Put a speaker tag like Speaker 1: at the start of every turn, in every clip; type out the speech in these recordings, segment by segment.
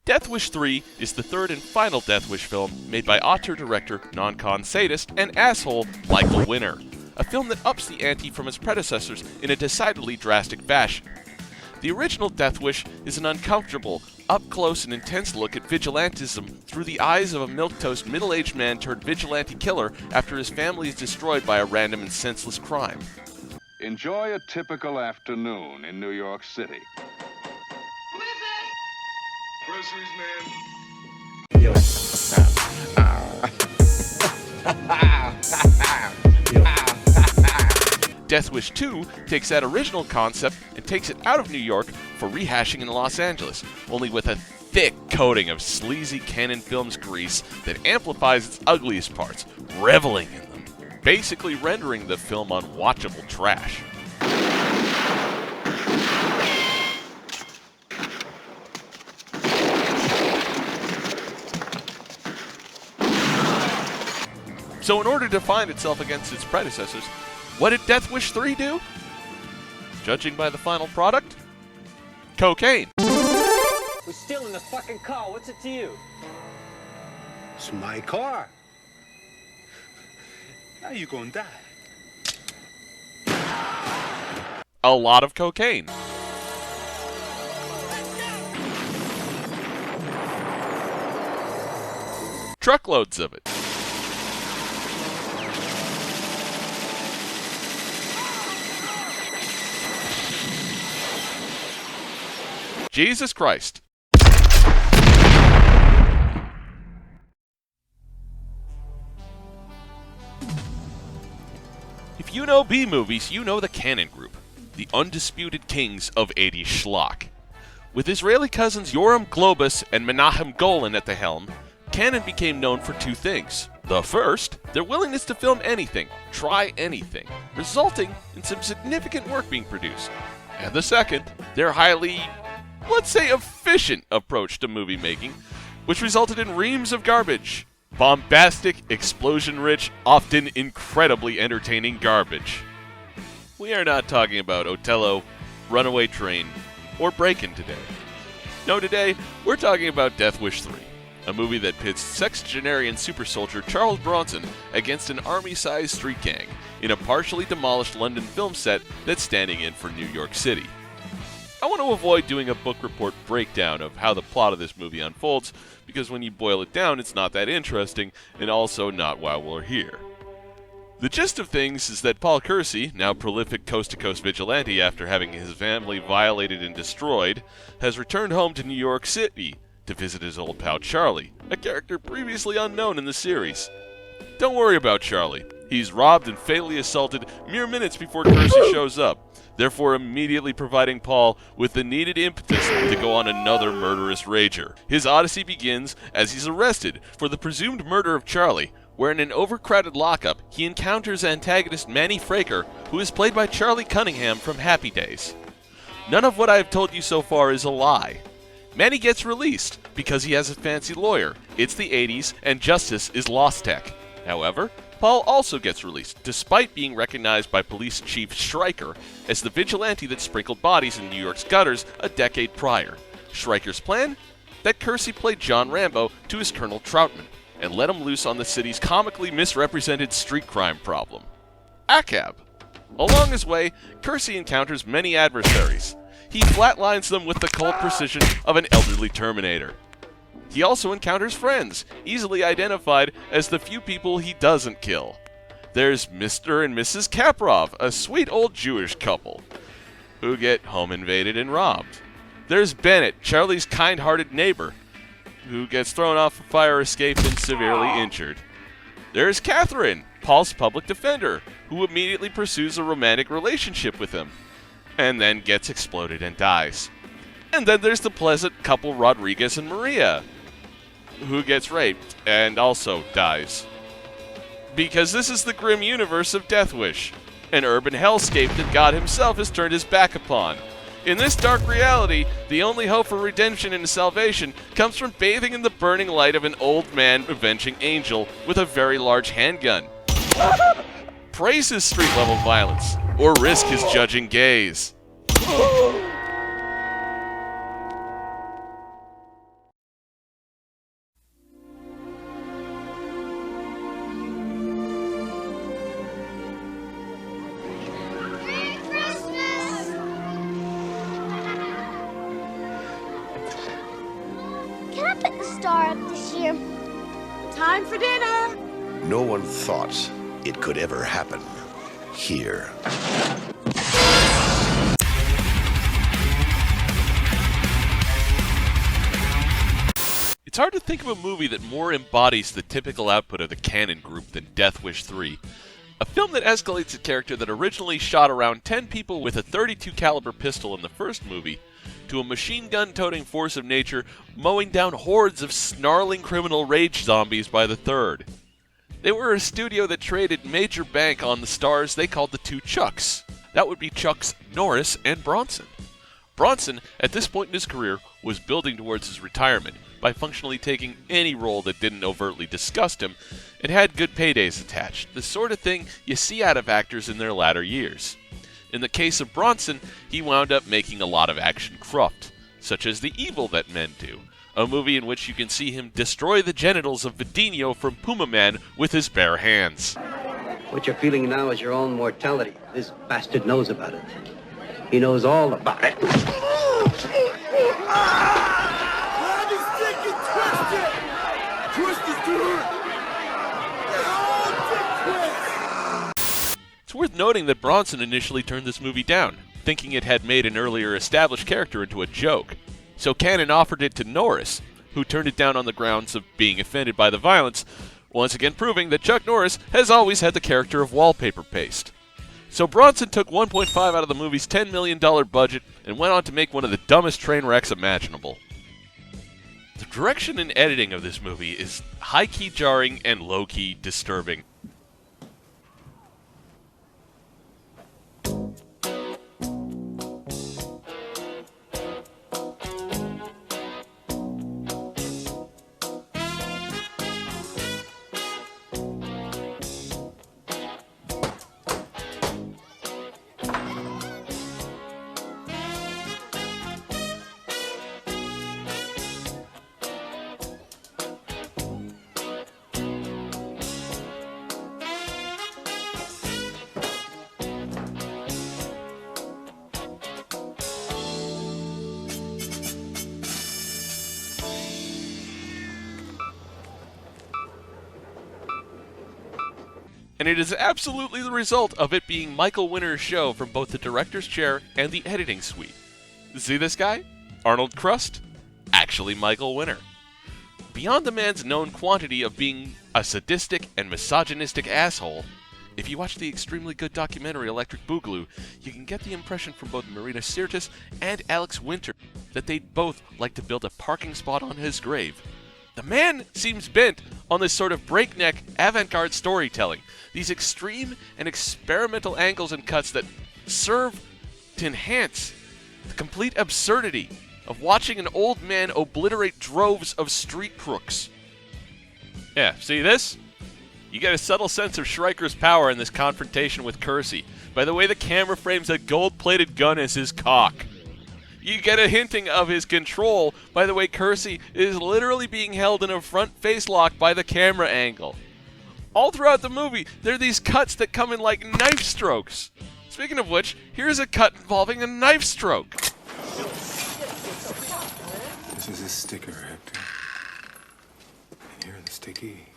Speaker 1: Death Wish 3 is the third and final Death Wish film made by auteur-director, non-con sadist, and asshole Michael Winner. A film that ups the ante from its predecessors in a decidedly drastic fashion. The original Death Wish is an uncomfortable, up-close and intense look at vigilantism through the eyes of a milquetoast middle-aged man turned vigilante killer after his family is destroyed by a random and senseless crime.
Speaker 2: Enjoy a typical afternoon in New York City.
Speaker 3: Groceries, man.
Speaker 4: Yo.
Speaker 1: Death Wish 2 takes that original concept and takes it out of New York for rehashing in Los Angeles, only with a thick coating of sleazy Cannon Films grease that amplifies its ugliest parts, reveling in them, basically rendering the film unwatchable trash. So in order to define itself against its predecessors, what did Death Wish 3 do? Judging by the final product, cocaine.
Speaker 5: We're still in the fucking car. What's it to you?
Speaker 4: It's my car. Now you gonna die.
Speaker 1: A lot of cocaine. Truckloads of it. Jesus Christ. If you know B-movies, you know the Cannon Group, the undisputed kings of 80s schlock. With Israeli cousins Yoram Globus and Menachem Golan at the helm, Cannon became known for two things. The first, their willingness to film anything, try anything, resulting in some significant work being produced. And the second, their highly, let's say, efficient approach to movie making, which resulted in reams of garbage. Bombastic, explosion-rich, often incredibly entertaining garbage. We are not talking about Othello, Runaway Train, or Breakin' today. No, today, we're talking about Death Wish 3, a movie that pits sexagenarian super soldier Charles Bronson against an army-sized street gang in a partially demolished London film set that's standing in for New York City. I want to avoid doing a book report breakdown of how the plot of this movie unfolds, because when you boil it down, it's not that interesting, and also not why we're here. The gist of things is that Paul Kersey, now prolific coast-to-coast vigilante after having his family violated and destroyed, has returned home to New York City to visit his old pal Charlie, a character previously unknown in the series. Don't worry about Charlie. He's robbed and fatally assaulted mere minutes before Kersey shows up, therefore immediately providing Paul with the needed impetus to go on another murderous rager. His odyssey begins as he's arrested for the presumed murder of Charlie, where in an overcrowded lockup he encounters antagonist Manny Fraker, who is played by Charlie Cunningham from Happy Days. None of what I have told you so far is a lie. Manny gets released because he has a fancy lawyer. It's the 80s and justice is lost tech. However, Paul also gets released, despite being recognized by Police Chief Stryker as the vigilante that sprinkled bodies in New York's gutters a decade prior. Stryker's plan? That Kersey played John Rambo to his Colonel Troutman, and let him loose on the city's comically misrepresented street crime problem. ACAB. Along his way, Kersey encounters many adversaries. He flatlines them with the cold precision of an elderly Terminator. He also encounters friends, easily identified as the few people he doesn't kill. There's Mr. and Mrs. Kaprov, a sweet old Jewish couple, who get home invaded and robbed. There's Bennett, Charlie's kind-hearted neighbor, who gets thrown off a fire escape and severely injured. There's Catherine, Paul's public defender, who immediately pursues a romantic relationship with him, and then gets exploded and dies. And then there's the pleasant couple Rodriguez and Maria, who gets raped and also dies. Because this is the grim universe of Death Wish, an urban hellscape that God himself has turned his back upon. In this dark reality, the only hope for redemption and salvation comes from bathing in the burning light of an old man avenging angel with a very large handgun. Praise his street-level violence, or risk his judging gaze.
Speaker 6: star this year. Time for dinner.
Speaker 7: No one thought it could ever happen here.
Speaker 1: It's hard to think of a movie that more embodies the typical output of the Cannon Group than Death Wish 3. A film that escalates a character that originally shot around 10 people with a .32 caliber pistol in the first movie to a machine gun-toting force of nature mowing down hordes of snarling criminal rage zombies by the third. They were a studio that traded major bank on the stars they called the two Chucks. That would be Chucks Norris and Bronson. Bronson, at this point in his career, was building towards his retirement by functionally taking any role that didn't overtly disgust him and had good paydays attached, the sort of thing you see out of actors in their latter years. In the case of Bronson, he wound up making a lot of action cruft, such as The Evil That Men Do, a movie in which you can see him destroy the genitals of Vidinho from Puma Man with his bare hands.
Speaker 8: What you're feeling now is your own mortality. This bastard knows about it. He knows all about it.
Speaker 1: It's worth noting that Bronson initially turned this movie down, thinking it had made an earlier established character into a joke. So Cannon offered it to Norris, who turned it down on the grounds of being offended by the violence, once again proving that Chuck Norris has always had the character of wallpaper paste. So Bronson took $1.5 out of the movie's $10 million budget and went on to make one of the dumbest train wrecks imaginable. The direction and editing of this movie is high-key jarring and low-key disturbing. And it is absolutely the result of it being Michael Winner's show from both the director's chair and the editing suite. See this guy? Arnold Crust? Actually Michael Winner. Beyond the man's known quantity of being a sadistic and misogynistic asshole, if you watch the extremely good documentary Electric Boogaloo, you can get the impression from both Marina Sirtis and Alex Winter that they'd both like to build a parking spot on his grave. The man seems bent on this sort of breakneck, avant-garde storytelling, these extreme and experimental angles and cuts that serve to enhance the complete absurdity of watching an old man obliterate droves of street crooks. Yeah, see this? You get a subtle sense of Schreiker's power in this confrontation with Kersey by the way the camera frames a gold-plated gun as his cock. You get a hinting of his control by the way Kersey is literally being held in a front face lock by the camera angle. All throughout the movie, there are these cuts that come in like knife strokes. Speaking of which, here's a cut involving a knife stroke.
Speaker 4: This is a sticker, Hector. And you're the sticky.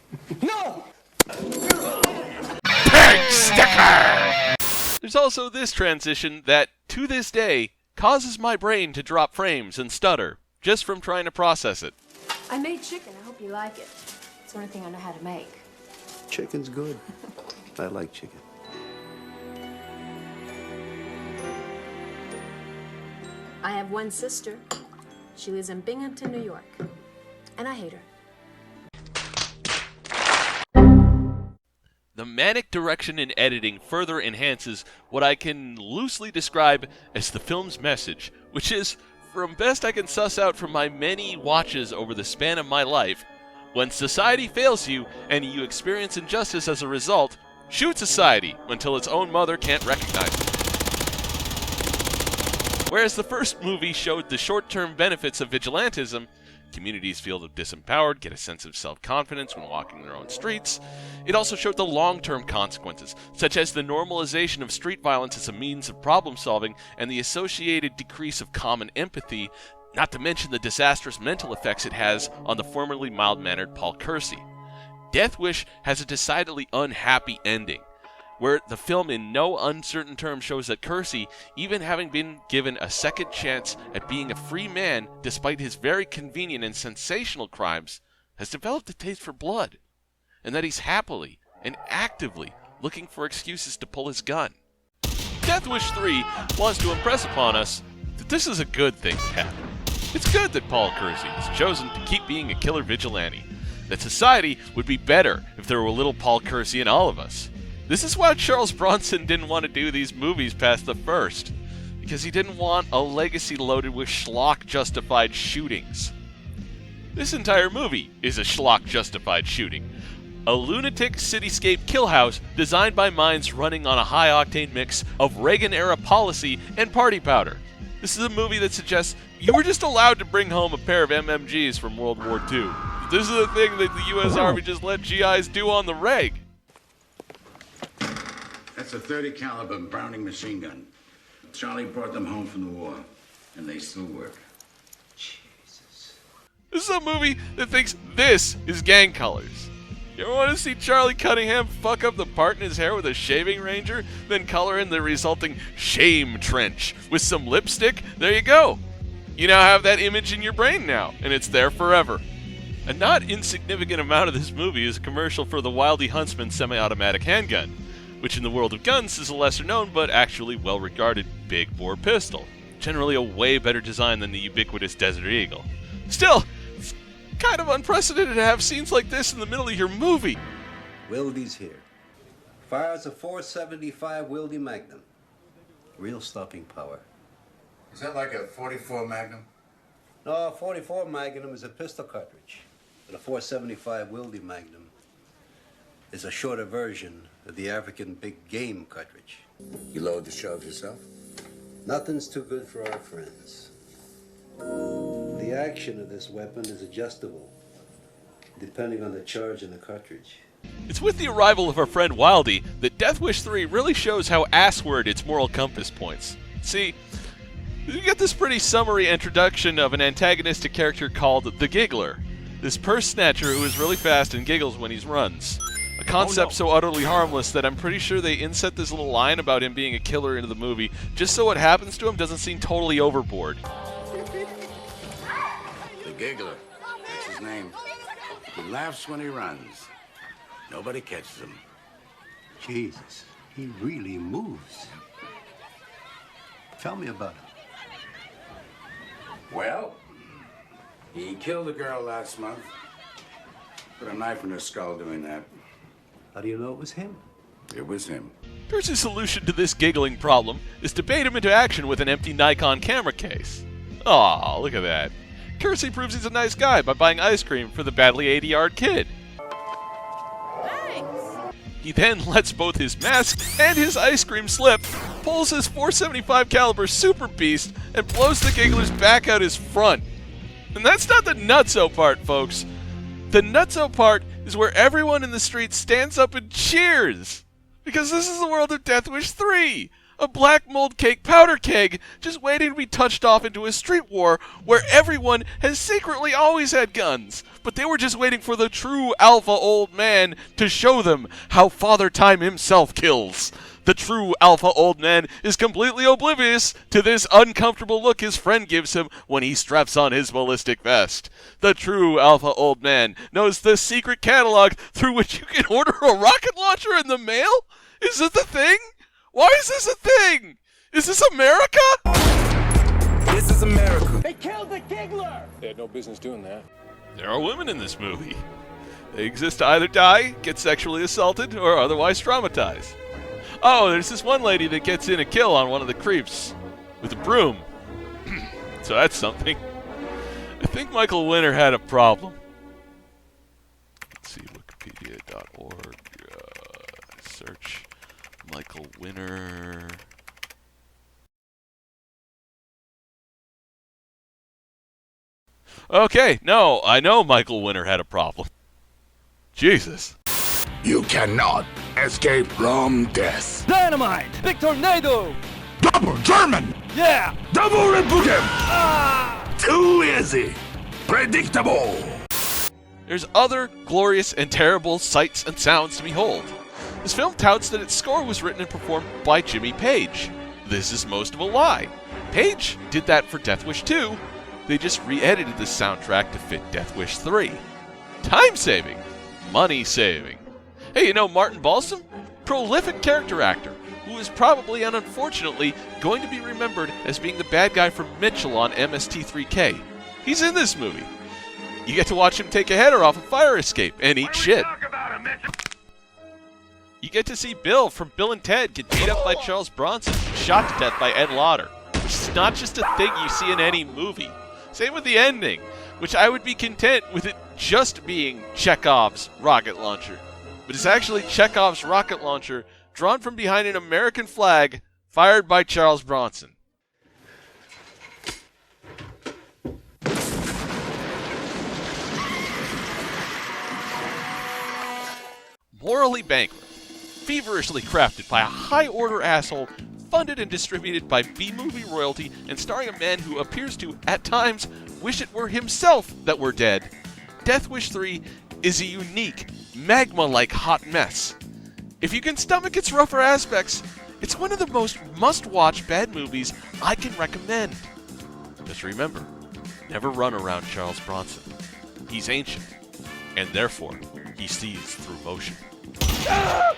Speaker 5: No!
Speaker 1: Pig sticker! There's also this transition that, to this day, causes my brain to drop frames and stutter, just from trying to process it.
Speaker 9: I made chicken. I hope you like it. It's the only thing I know how to make.
Speaker 7: Chicken's good. I like chicken.
Speaker 9: I have one sister. She lives in Binghamton, New York. And I hate her.
Speaker 1: The manic direction and editing further enhances what I can loosely describe as the film's message, which is, from best I can suss out from my many watches over the span of my life, when society fails you and you experience injustice as a result, shoot society until its own mother can't recognize it. Whereas the first movie showed the short-term benefits of vigilantism, communities feel disempowered, get a sense of self-confidence when walking their own streets. It also showed the long-term consequences, such as the normalization of street violence as a means of problem-solving and the associated decrease of common empathy not to mention the disastrous mental effects it has on the formerly mild-mannered Paul Kersey. Death Wish has a decidedly unhappy ending, where the film in no uncertain terms shows that Kersey, even having been given a second chance at being a free man despite his very convenient and sensational crimes, has developed a taste for blood, and that he's happily and actively looking for excuses to pull his gun. Death Wish 3 wants to impress upon us that this is a good thing to happen. It's good that Paul Kersey has chosen to keep being a killer vigilante, that society would be better if there were a little Paul Kersey in all of us. This is why Charles Bronson didn't want to do these movies past the first, because he didn't want a legacy loaded with schlock-justified shootings. This entire movie is a schlock-justified shooting. A lunatic cityscape kill house designed by minds running on a high-octane mix of Reagan-era policy and party powder. This is a movie that suggests you were just allowed to bring home a pair of MMGs from World War II. This is the thing that the U.S. Army just let GIs do on the reg.
Speaker 10: That's a .30 caliber Browning machine gun. Charlie brought them home from the war, and they still work.
Speaker 1: Jesus. This is a movie that thinks this is gang colors. You ever want to see Charlie Cunningham fuck up the part in his hair with a shaving ranger, then color in the resulting shame trench with some lipstick? There you go. You now have that image in your brain now, and it's there forever. A not insignificant amount of this movie is a commercial for the Wildy Huntsman semi-automatic handgun, which in the world of guns is a lesser-known but actually well-regarded big-bore pistol. Generally a way better design than the ubiquitous Desert Eagle. Still, it's kind of unprecedented to have scenes like this in the middle of your movie.
Speaker 8: Wildy's here. Fires a .475 Wildy Magnum. Real stopping power.
Speaker 10: Is that like a .44 Magnum?
Speaker 8: No, a .44 Magnum is a pistol cartridge. But a .475 Wildy Magnum is a shorter version of the African big game cartridge.
Speaker 10: You load the shells yourself?
Speaker 8: Nothing's too good for our friends. The action of this weapon is adjustable, depending on the charge in the cartridge.
Speaker 1: It's with the arrival of our friend Wildy that Death Wish 3 really shows how assward its moral compass points. See, you get this pretty summary introduction of an antagonistic character called the Giggler, this purse snatcher who is really fast and giggles when he runs. A concept so utterly harmless that I'm pretty sure they inset this little line about him being a killer into the movie just so what happens to him doesn't seem totally overboard.
Speaker 10: The Giggler. That's his name. He laughs when he runs. Nobody catches him.
Speaker 8: Jesus, he really moves. Tell me about him.
Speaker 10: Well, he killed a girl last month. Put a knife in her skull doing that.
Speaker 8: How do you know it was him?
Speaker 10: It was him.
Speaker 1: Kersey's solution to this giggling problem is to bait him into action with an empty Nikon camera case. Aw, look at that. Kersey proves he's a nice guy by buying ice cream for the badly 80-yard kid.
Speaker 6: Thanks.
Speaker 1: He then lets both his mask and his ice cream slip, pulls his .475 caliber Super Beast, and blows the Giggler's back out his front. And that's not the nutso part, folks. The nutso part is where everyone in the street stands up and cheers. Because this is the world of Death Wish 3. A black mold cake powder keg just waiting to be touched off into a street war where everyone has secretly always had guns. But they were just waiting for the true alpha old man to show them how Father Time himself kills. The true alpha old man is completely oblivious to this uncomfortable look his friend gives him when he straps on his ballistic vest. The true alpha old man knows the secret catalog through which you can order a rocket launcher in the mail? Is it the thing? Why is this a thing? Is this America?
Speaker 4: This is America.
Speaker 5: They killed the Giggler!
Speaker 3: They had no business doing that.
Speaker 1: There are women in this movie. They exist to either die, get sexually assaulted, or otherwise traumatized. Oh, there's this one lady that gets in a kill on one of the creeps with a broom. So that's something. I think Michael Winner had a problem. Let's see, wikipedia.org. Search Michael Winner. Okay, no, I know Michael Winner had a problem. Jesus.
Speaker 10: You cannot escape from death.
Speaker 5: Dynamite! Big tornado!
Speaker 10: Double German!
Speaker 5: Yeah!
Speaker 10: Double Reputem!
Speaker 7: Too easy. Predictable.
Speaker 1: There's other glorious and terrible sights and sounds to behold. This film touts that its score was written and performed by Jimmy Page. This is most of a lie. Page did that for Death Wish 2. They just re-edited the soundtrack to fit Death Wish 3. Time saving. Money saving. Hey, you know Martin Balsam? Prolific character actor, who is probably and unfortunately going to be remembered as being the bad guy from Mitchell on MST3K. He's in this movie. You get to watch him take a header off a fire escape and eat shit. You get to see Bill from Bill and Ted get beat up by Charles Bronson, shot to death by Ed Lauder, which is not just a thing you see in any movie. Same with the ending, which I would be content with it just being Chekhov's rocket launcher. But it's actually Chekhov's rocket launcher drawn from behind an American flag fired by Charles Bronson. Morally bankrupt, feverishly crafted by a high-order asshole, funded and distributed by B-movie royalty, and starring a man who appears to, at times, wish it were himself that were dead, Death Wish 3 is a unique, magma-like hot mess. If you can stomach its rougher aspects, it's one of the most must-watch bad movies I can recommend. Just remember, never run around Charles Bronson. He's ancient, and therefore, he sees through motion. Ah!